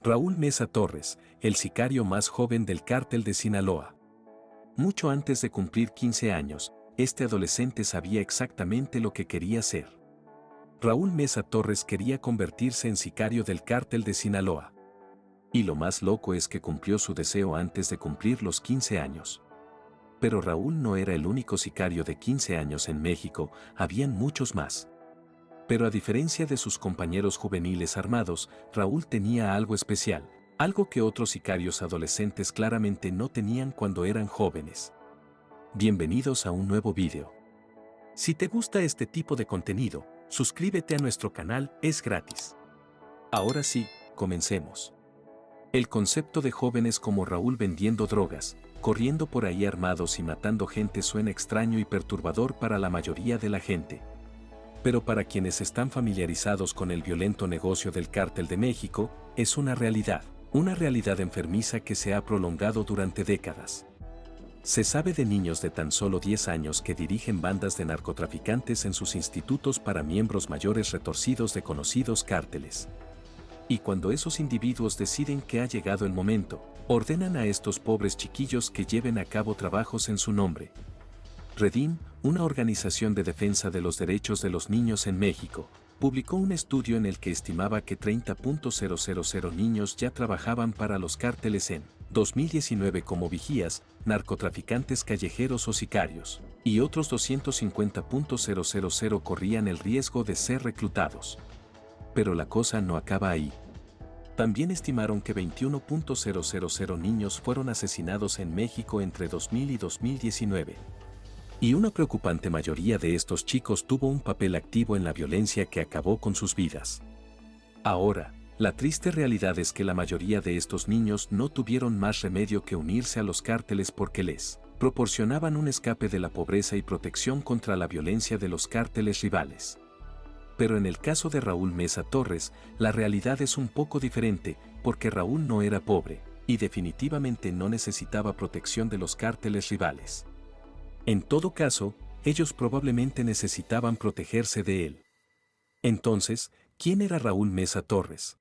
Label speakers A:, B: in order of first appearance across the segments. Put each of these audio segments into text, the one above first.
A: Raúl Mesa Torres, el sicario más joven del cártel de Sinaloa. Mucho antes de cumplir 15 años, este adolescente sabía exactamente lo que quería ser. Raúl Mesa Torres quería convertirse en sicario del cártel de Sinaloa. Y lo más loco es que cumplió su deseo antes de cumplir los 15 años. Pero Raúl no era el único sicario de 15 años en México, habían muchos más. Pero a diferencia de sus compañeros juveniles armados, Raúl tenía algo especial, algo que otros sicarios adolescentes claramente no tenían cuando eran jóvenes. Bienvenidos a un nuevo video. Si te gusta este tipo de contenido, suscríbete a nuestro canal, es gratis. Ahora sí, comencemos. El concepto de jóvenes como Raúl vendiendo drogas, corriendo por ahí armados y matando gente suena extraño y perturbador para la mayoría de la gente. Pero para quienes están familiarizados con el violento negocio del Cártel de México, es una realidad enfermiza que se ha prolongado durante décadas. Se sabe de niños de tan solo 10 años que dirigen bandas de narcotraficantes en sus institutos para miembros mayores retorcidos de conocidos cárteles. Y cuando esos individuos deciden que ha llegado el momento, ordenan a estos pobres chiquillos que lleven a cabo trabajos en su nombre. Redim, una organización de defensa de los derechos de los niños en México, publicó un estudio en el que estimaba que 30.000 niños ya trabajaban para los cárteles en 2019 como vigías, narcotraficantes callejeros o sicarios, y otros 250.000 corrían el riesgo de ser reclutados. Pero la cosa no acaba ahí. También estimaron que 21.000 niños fueron asesinados en México entre 2000 y 2019. Y una preocupante mayoría de estos chicos tuvo un papel activo en la violencia que acabó con sus vidas. Ahora, la triste realidad es que la mayoría de estos niños no tuvieron más remedio que unirse a los cárteles porque les proporcionaban un escape de la pobreza y protección contra la violencia de los cárteles rivales. Pero en el caso de Raúl Mesa Torres, la realidad es un poco diferente, porque Raúl no era pobre, y definitivamente no necesitaba protección de los cárteles rivales. En todo caso, ellos probablemente necesitaban protegerse de él. Entonces, ¿quién era Raúl Mesa Torres?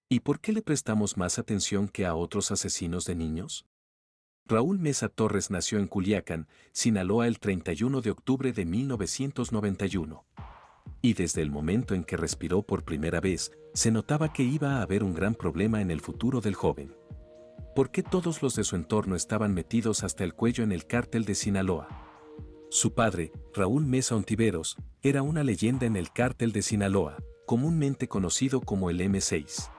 A: ¿Y por qué le prestamos más atención que a otros asesinos de niños? Raúl Mesa Torres nació en Culiacán, Sinaloa el 31 de octubre de 1991. Y desde el momento en que respiró por primera vez, se notaba que iba a haber un gran problema en el futuro del joven. ¿Por qué todos los de su entorno estaban metidos hasta el cuello en el cártel de Sinaloa? Su padre, Raúl Mesa Ontiveros, era una leyenda en el cártel de Sinaloa, comúnmente conocido como el M6.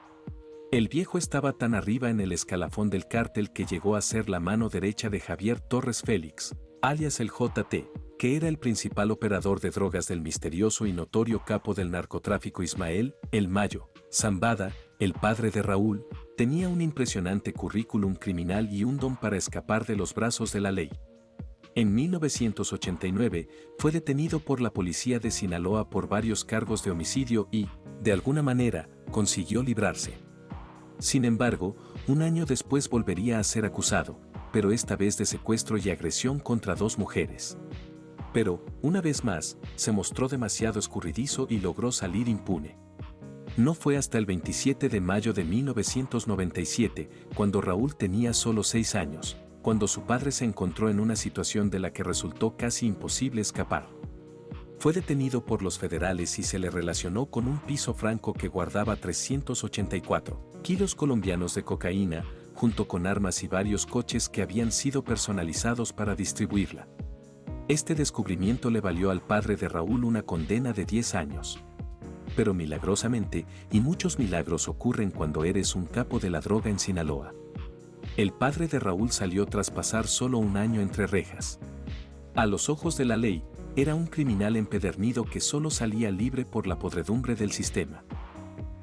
A: El viejo estaba tan arriba en el escalafón del cártel que llegó a ser la mano derecha de Javier Torres Félix, alias el JT, que era el principal operador de drogas del misterioso y notorio capo del narcotráfico Ismael, el Mayo, Zambada, el padre de Raúl. Tenía un impresionante currículum criminal y un don para escapar de los brazos de la ley. En 1989, fue detenido por la policía de Sinaloa por varios cargos de homicidio y, de alguna manera, consiguió librarse. Sin embargo, un año después volvería a ser acusado, pero esta vez de secuestro y agresión contra 2 mujeres. Pero, una vez más, se mostró demasiado escurridizo y logró salir impune. No fue hasta el 27 de mayo de 1997, cuando Raúl tenía solo 6 años, cuando su padre se encontró en una situación de la que resultó casi imposible escapar. Fue detenido por los federales y se le relacionó con un piso franco que guardaba 384 kilos colombianos de cocaína, junto con armas y varios coches que habían sido personalizados para distribuirla. Este descubrimiento le valió al padre de Raúl una condena de 10 años. Pero milagrosamente, y muchos milagros ocurren cuando eres un capo de la droga en Sinaloa. El padre de Raúl salió tras pasar solo un año entre rejas. A los ojos de la ley, era un criminal empedernido que solo salía libre por la podredumbre del sistema.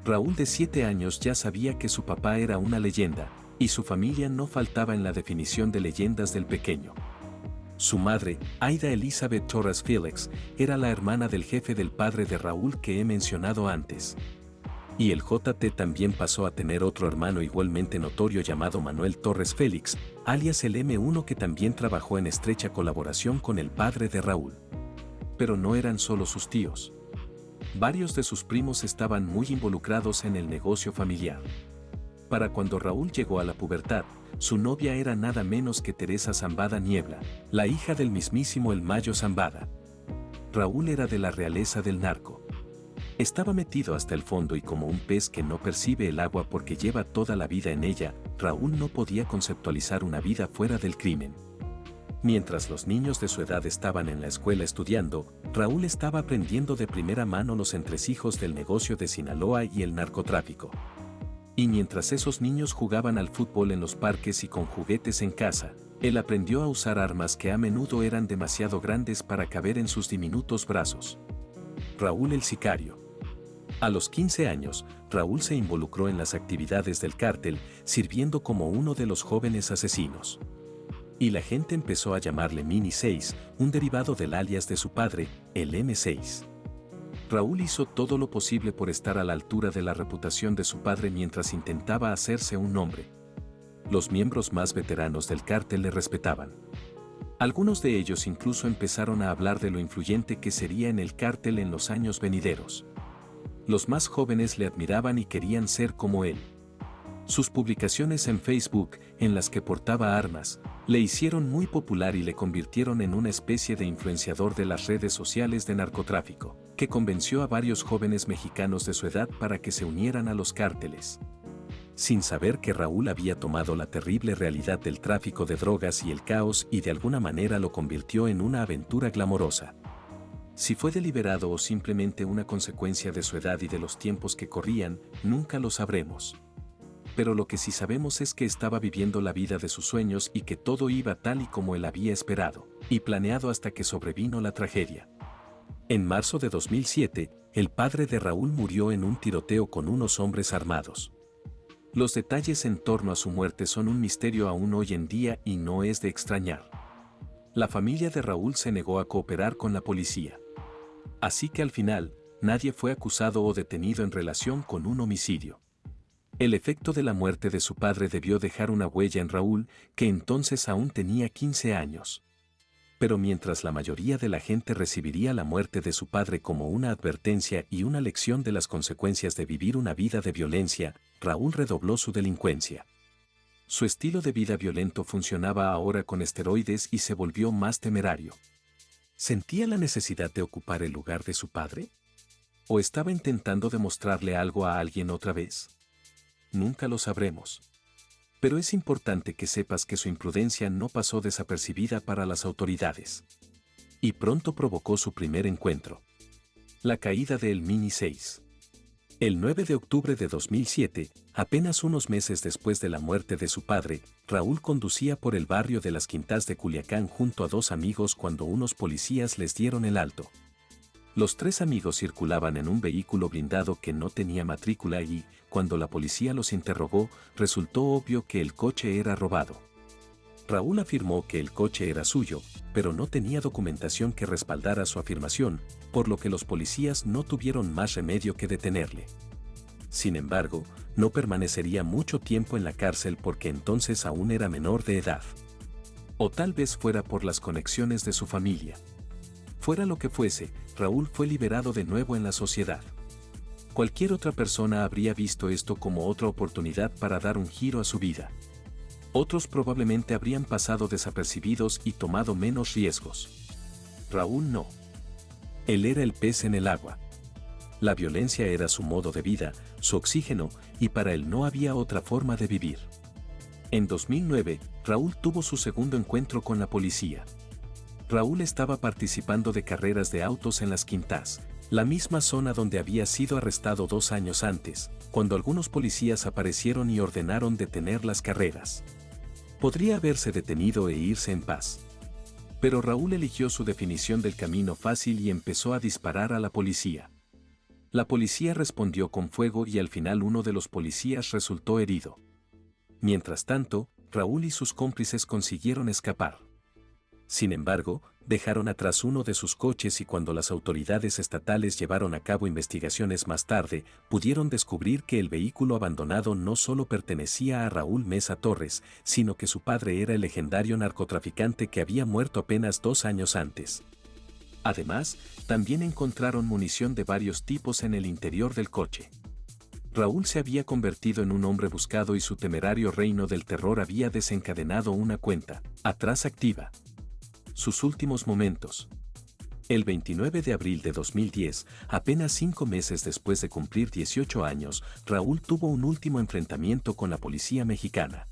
A: Raúl de 7 años ya sabía que su papá era una leyenda, y su familia no faltaba en la definición de leyendas del pequeño. Su madre, Aida Elizabeth Torres Félix, era la hermana del jefe del padre de Raúl que he mencionado antes. Y el JT también pasó a tener otro hermano igualmente notorio llamado Manuel Torres Félix, alias el M1, que también trabajó en estrecha colaboración con el padre de Raúl. Pero no eran solo sus tíos. Varios de sus primos estaban muy involucrados en el negocio familiar. Para cuando Raúl llegó a la pubertad, su novia era nada menos que Teresa Zambada Niebla, la hija del mismísimo El Mayo Zambada. Raúl era de la realeza del narco. Estaba metido hasta el fondo y como un pez que no percibe el agua porque lleva toda la vida en ella, Raúl no podía conceptualizar una vida fuera del crimen. Mientras los niños de su edad estaban en la escuela estudiando, Raúl estaba aprendiendo de primera mano los entresijos del negocio de Sinaloa y el narcotráfico. Y mientras esos niños jugaban al fútbol en los parques y con juguetes en casa, él aprendió a usar armas que a menudo eran demasiado grandes para caber en sus diminutos brazos. Raúl el sicario. A los 15 años, Raúl se involucró en las actividades del cártel, sirviendo como uno de los jóvenes asesinos. Y la gente empezó a llamarle Mini 6, un derivado del alias de su padre, el M6. Raúl hizo todo lo posible por estar a la altura de la reputación de su padre mientras intentaba hacerse un nombre. Los miembros más veteranos del cártel le respetaban. Algunos de ellos incluso empezaron a hablar de lo influyente que sería en el cártel en los años venideros. Los más jóvenes le admiraban y querían ser como él. Sus publicaciones en Facebook, en las que portaba armas, le hicieron muy popular y le convirtieron en una especie de influenciador de las redes sociales de narcotráfico, que convenció a varios jóvenes mexicanos de su edad para que se unieran a los cárteles. Sin saber que Raúl había tomado la terrible realidad del tráfico de drogas y el caos y de alguna manera lo convirtió en una aventura glamorosa. Si fue deliberado o simplemente una consecuencia de su edad y de los tiempos que corrían, nunca lo sabremos. Pero lo que sí sabemos es que estaba viviendo la vida de sus sueños y que todo iba tal y como él había esperado y planeado hasta que sobrevino la tragedia. En marzo de 2007, el padre de Raúl murió en un tiroteo con unos hombres armados. Los detalles en torno a su muerte son un misterio aún hoy en día y no es de extrañar. La familia de Raúl se negó a cooperar con la policía. Así que al final, nadie fue acusado o detenido en relación con un homicidio. El efecto de la muerte de su padre debió dejar una huella en Raúl, que entonces aún tenía 15 años. Pero mientras la mayoría de la gente recibiría la muerte de su padre como una advertencia y una lección de las consecuencias de vivir una vida de violencia, Raúl redobló su delincuencia. Su estilo de vida violento funcionaba ahora con esteroides y se volvió más temerario. ¿Sentía la necesidad de ocupar el lugar de su padre? ¿O estaba intentando demostrarle algo a alguien otra vez? Nunca lo sabremos. Pero es importante que sepas que su imprudencia no pasó desapercibida para las autoridades. Y pronto provocó su primer encuentro. La caída de El Mini 6. El 9 de octubre de 2007, apenas unos meses después de la muerte de su padre, Raúl conducía por el barrio de Las Quintas de Culiacán junto a dos amigos cuando unos policías les dieron el alto. Los tres amigos circulaban en un vehículo blindado que no tenía matrícula y, cuando la policía los interrogó, resultó obvio que el coche era robado. Raúl afirmó que el coche era suyo, pero no tenía documentación que respaldara su afirmación, por lo que los policías no tuvieron más remedio que detenerle. Sin embargo, no permanecería mucho tiempo en la cárcel porque entonces aún era menor de edad. O tal vez fuera por las conexiones de su familia. Fuera lo que fuese, Raúl fue liberado de nuevo en la sociedad. Cualquier otra persona habría visto esto como otra oportunidad para dar un giro a su vida. Otros probablemente habrían pasado desapercibidos y tomado menos riesgos. Raúl no. Él era el pez en el agua. La violencia era su modo de vida, su oxígeno, y para él no había otra forma de vivir. En 2009, Raúl tuvo su segundo encuentro con la policía. Raúl estaba participando de carreras de autos en Las Quintas, la misma zona donde había sido arrestado 2 años antes, cuando algunos policías aparecieron y ordenaron detener las carreras. Podría haberse detenido e irse en paz. Pero Raúl eligió su definición del camino fácil y empezó a disparar a la policía. La policía respondió con fuego y al final uno de los policías resultó herido. Mientras tanto, Raúl y sus cómplices consiguieron escapar. Sin embargo, dejaron atrás uno de sus coches y cuando las autoridades estatales llevaron a cabo investigaciones más tarde, pudieron descubrir que el vehículo abandonado no solo pertenecía a Raúl Mesa Torres, sino que su padre era el legendario narcotraficante que había muerto apenas 2 años antes. Además, también encontraron munición de varios tipos en el interior del coche. Raúl se había convertido en un hombre buscado y su temerario reino del terror había desencadenado una cuenta atrás activa. Sus últimos momentos. El 29 de abril de 2010, apenas 5 meses después de cumplir 18 años, Raúl tuvo un último enfrentamiento con la policía mexicana.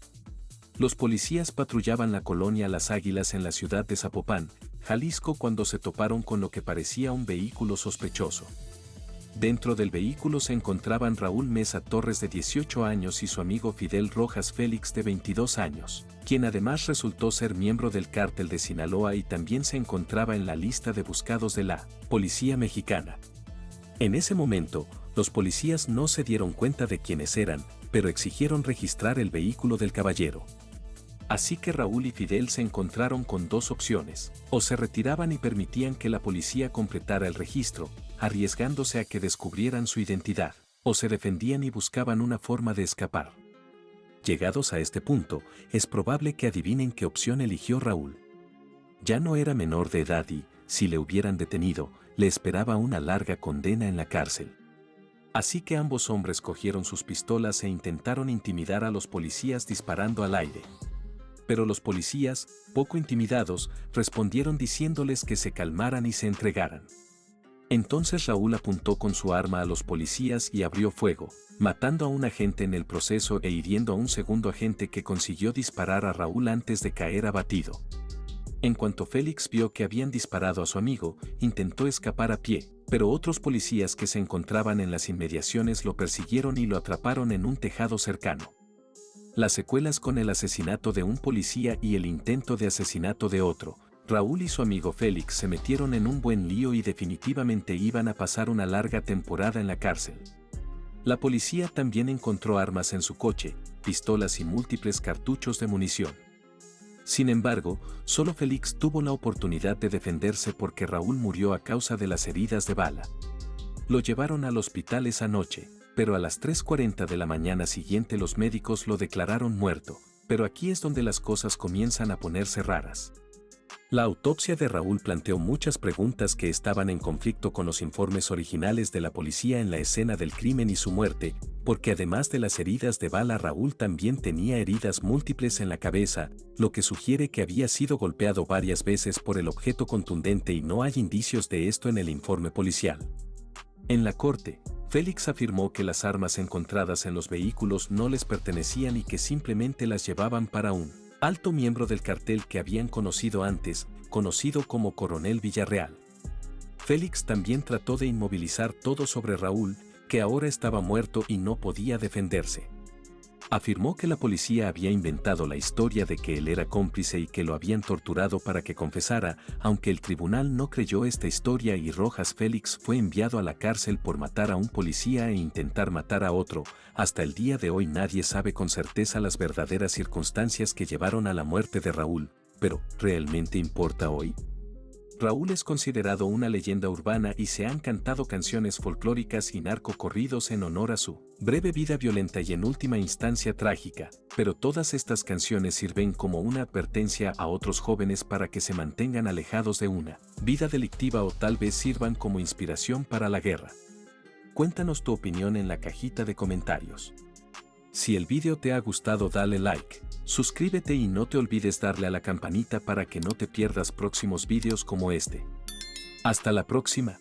A: Los policías patrullaban la colonia Las Águilas en la ciudad de Zapopan, Jalisco, cuando se toparon con lo que parecía un vehículo sospechoso. Dentro del vehículo se encontraban Raúl Mesa Torres, de 18 años, y su amigo Fidel Rojas Félix, de 22 años, quien además resultó ser miembro del cártel de Sinaloa y también se encontraba en la lista de buscados de la policía mexicana. En ese momento, los policías no se dieron cuenta de quiénes eran, pero exigieron registrar el vehículo del caballero. Así que Raúl y Fidel se encontraron con dos opciones: o se retiraban y permitían que la policía completara el registro, arriesgándose a que descubrieran su identidad, o se defendían y buscaban una forma de escapar. Llegados a este punto, es probable que adivinen qué opción eligió Raúl. Ya no era menor de edad y, si le hubieran detenido, le esperaba una larga condena en la cárcel. Así que ambos hombres cogieron sus pistolas e intentaron intimidar a los policías disparando al aire. Pero los policías, poco intimidados, respondieron diciéndoles que se calmaran y se entregaran. Entonces Raúl apuntó con su arma a los policías y abrió fuego, matando a un agente en el proceso e hiriendo a un segundo agente, que consiguió disparar a Raúl antes de caer abatido. En cuanto Félix vio que habían disparado a su amigo, intentó escapar a pie, pero otros policías que se encontraban en las inmediaciones lo persiguieron y lo atraparon en un tejado cercano. Las secuelas con el asesinato de un policía y el intento de asesinato de otro, Raúl y su amigo Félix se metieron en un buen lío y definitivamente iban a pasar una larga temporada en la cárcel. La policía también encontró armas en su coche, pistolas y múltiples cartuchos de munición. Sin embargo, solo Félix tuvo la oportunidad de defenderse porque Raúl murió a causa de las heridas de bala. Lo llevaron al hospital esa noche, pero a las 3:40 de la mañana siguiente los médicos lo declararon muerto. Pero aquí es donde las cosas comienzan a ponerse raras. La autopsia de Raúl planteó muchas preguntas que estaban en conflicto con los informes originales de la policía en la escena del crimen y su muerte, porque además de las heridas de bala, Raúl también tenía heridas múltiples en la cabeza, lo que sugiere que había sido golpeado varias veces por el objeto contundente, y no hay indicios de esto en el informe policial. En la corte, Félix afirmó que las armas encontradas en los vehículos no les pertenecían y que simplemente las llevaban para un alto miembro del cartel que habían conocido antes, conocido como Coronel Villarreal. Félix también trató de inmovilizar todo sobre Raúl, que ahora estaba muerto y no podía defenderse. Afirmó que la policía había inventado la historia de que él era cómplice y que lo habían torturado para que confesara, aunque el tribunal no creyó esta historia y Rojas Félix fue enviado a la cárcel por matar a un policía e intentar matar a otro. Hasta el día de hoy nadie sabe con certeza las verdaderas circunstancias que llevaron a la muerte de Raúl, pero ¿realmente importa hoy? Raúl es considerado una leyenda urbana y se han cantado canciones folclóricas y narcocorridos en honor a su breve vida violenta y en última instancia trágica, pero todas estas canciones sirven como una advertencia a otros jóvenes para que se mantengan alejados de una vida delictiva, o tal vez sirvan como inspiración para la guerra. Cuéntanos tu opinión en la cajita de comentarios. Si el video te ha gustado, dale like, suscríbete y no te olvides darle a la campanita para que no te pierdas próximos videos como este. Hasta la próxima.